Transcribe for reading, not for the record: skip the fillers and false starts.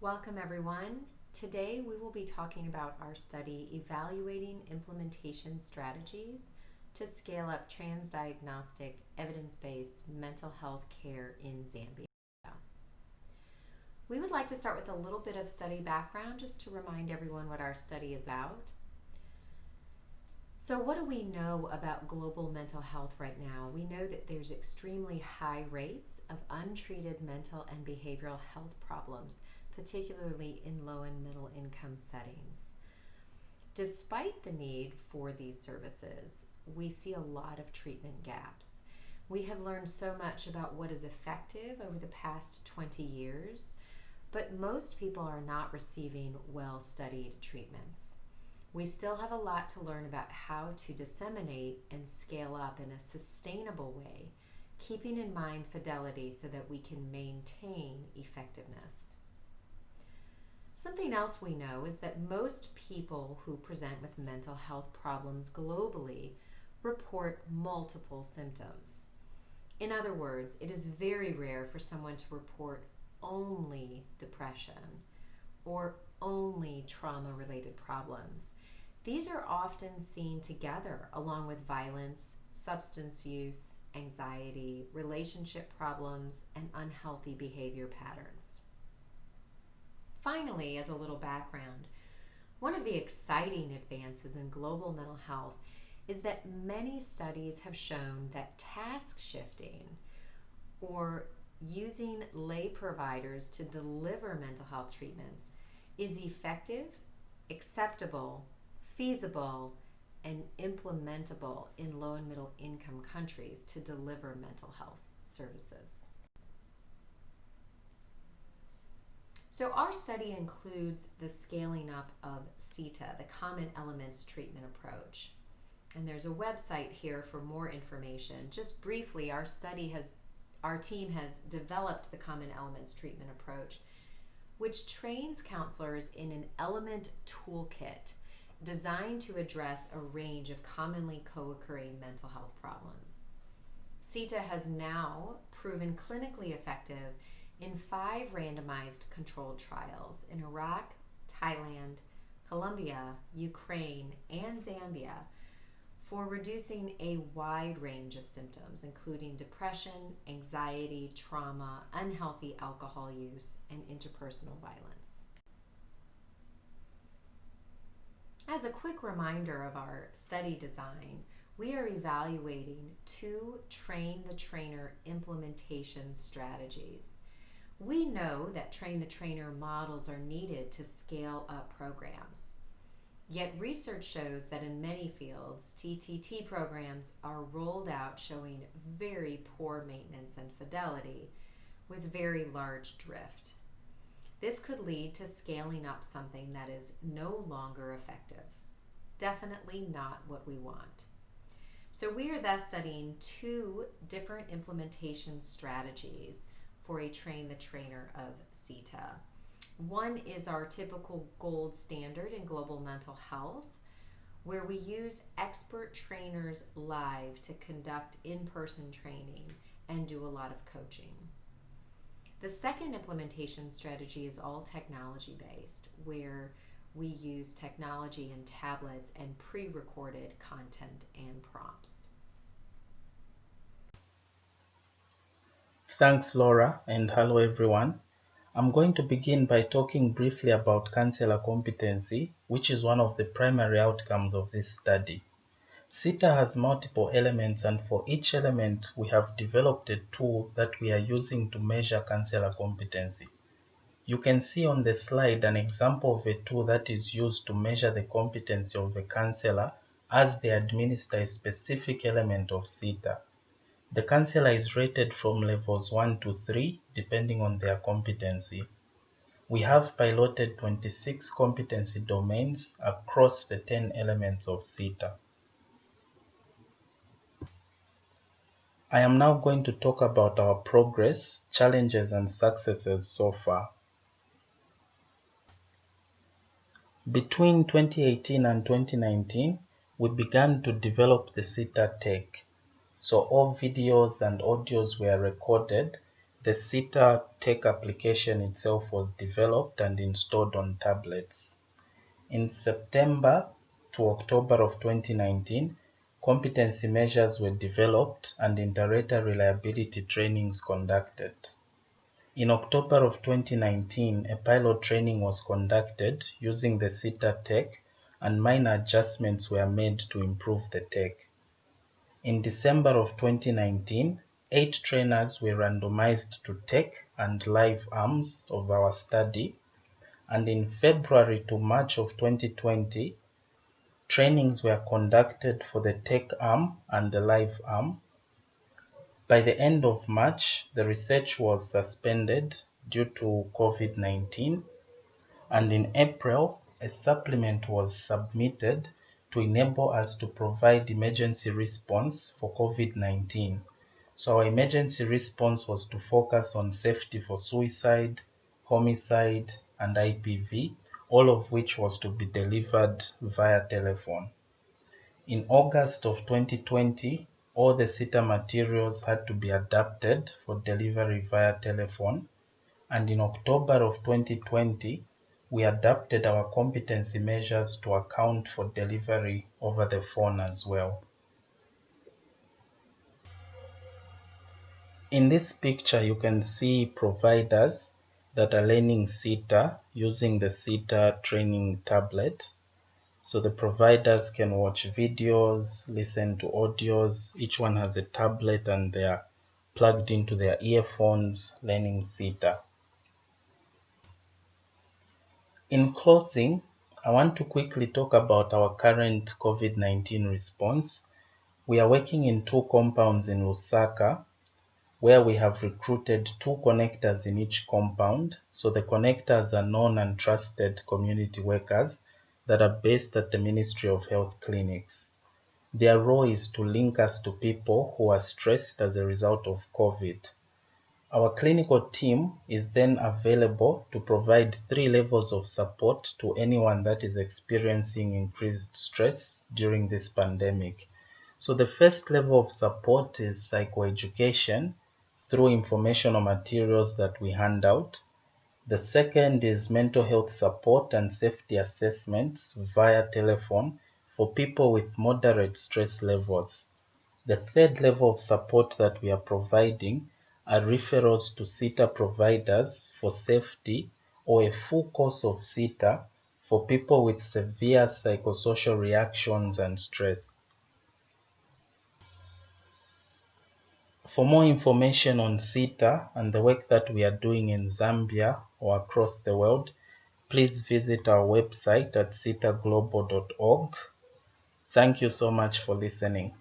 Welcome everyone. Today we will be talking about our study evaluating implementation strategies to scale up transdiagnostic evidence-based mental health care in Zambia. We would like to start with a little bit of study background just to remind everyone what our study is about. So what do we know about global mental health right now? We know that there's extremely high rates of untreated mental and behavioral health problems, particularly in low and middle income settings. Despite the need for these services, we see a lot of treatment gaps. We have learned so much about what is effective over the past 20 years, but most people are not receiving well-studied treatments. We still have a lot to learn about how to disseminate and scale up in a sustainable way, keeping in mind fidelity so that we can maintain effectiveness. Something else we know is that most people who present with mental health problems globally report multiple symptoms. In other words, it is very rare for someone to report only depression or only trauma-related problems. These are often seen together along with violence, substance use, anxiety, relationship problems, and unhealthy behavior patterns. Finally, as a little background, one of the exciting advances in global mental health is that many studies have shown that task shifting, or using lay providers to deliver mental health treatments, is effective, acceptable, feasible, and implementable in low and middle income countries to deliver mental health services. So our study includes the scaling up of CETA, the Common Elements Treatment Approach. And there's a website here for more information. Just briefly, our team has developed the Common Elements Treatment Approach, which trains counselors in an element toolkit designed to address a range of commonly co-occurring mental health problems. CETA has now proven clinically effective in 5 randomized controlled trials in Iraq, Thailand, Colombia, Ukraine, and Zambia for reducing a wide range of symptoms, including depression, anxiety, trauma, unhealthy alcohol use, and interpersonal violence. As a quick reminder of our study design, we are evaluating 2 train-the-trainer implementation strategies. We know that train-the-trainer models are needed to scale up programs. Yet research shows that in many fields, TTT programs are rolled out showing very poor maintenance and fidelity with very large drift. This could lead to scaling up something that is no longer effective. Definitely not what we want. So we are thus studying 2 different implementation strategies for a train-the-trainer of CETA. One is our typical gold standard in global mental health, where we use expert trainers live to conduct in-person training and do a lot of coaching. The second implementation strategy is all technology-based, where we use technology and tablets and pre-recorded content and prompts. Thanks, Laura, and hello everyone. I'm going to begin by talking briefly about counselor competency, which is one of the primary outcomes of this study. CETA has multiple elements, and for each element, we have developed a tool that we are using to measure counselor competency. You can see on the slide an example of a tool that is used to measure the competency of a counselor as they administer a specific element of CETA. The counselor is rated from levels 1 to 3, depending on their competency. We have piloted 26 competency domains across the 10 elements of CETA. I am now going to talk about our progress, challenges, and successes so far. Between 2018 and 2019, we began to develop the CETA tech. So all videos and audios were recorded the CETA tech application itself was developed and installed on tablets. In September to October of 2019, competency measures were developed and inter-rater reliability trainings conducted. In October of 2019, a pilot training was conducted using the CETA tech, and minor adjustments were made to improve the tech. In December of 2019, 8 trainers were randomized to tech and live arms of our study, and in February to March of 2020, trainings were conducted for the tech arm and the live arm. By the end of March, the research was suspended due to COVID-19, and in April, a supplement was submitted to enable us to provide emergency response for COVID-19. So our emergency response was to focus on safety for suicide, homicide, and IPV, all of which was to be delivered via telephone. In August of 2020, all the CETA materials had to be adapted for delivery via telephone, and in October of 2020, we adapted our competency measures to account for delivery over the phone as well. In this picture, you can see providers that are learning CETA using the CETA training tablet. So the providers can watch videos, listen to audios. Each one has a tablet and they are plugged into their earphones learning CETA. In closing, I want to quickly talk about our current COVID-19 response. We are working in 2 compounds in Lusaka, where we have recruited 2 connectors in each compound. So the connectors are known and trusted community workers that are based at the Ministry of Health clinics. Their role is to link us to people who are stressed as a result of COVID. Our clinical team is then available to provide 3 levels of support to anyone that is experiencing increased stress during this pandemic. So the first level of support is psychoeducation through informational materials that we hand out. The second is mental health support and safety assessments via telephone for people with moderate stress levels. The third level of support that we are providing are referrals to CETA providers for safety, or a full course of CETA for people with severe psychosocial reactions and stress. For more information on CETA and the work that we are doing in Zambia or across the world, please visit our website at cetaglobal.org. Thank you so much for listening.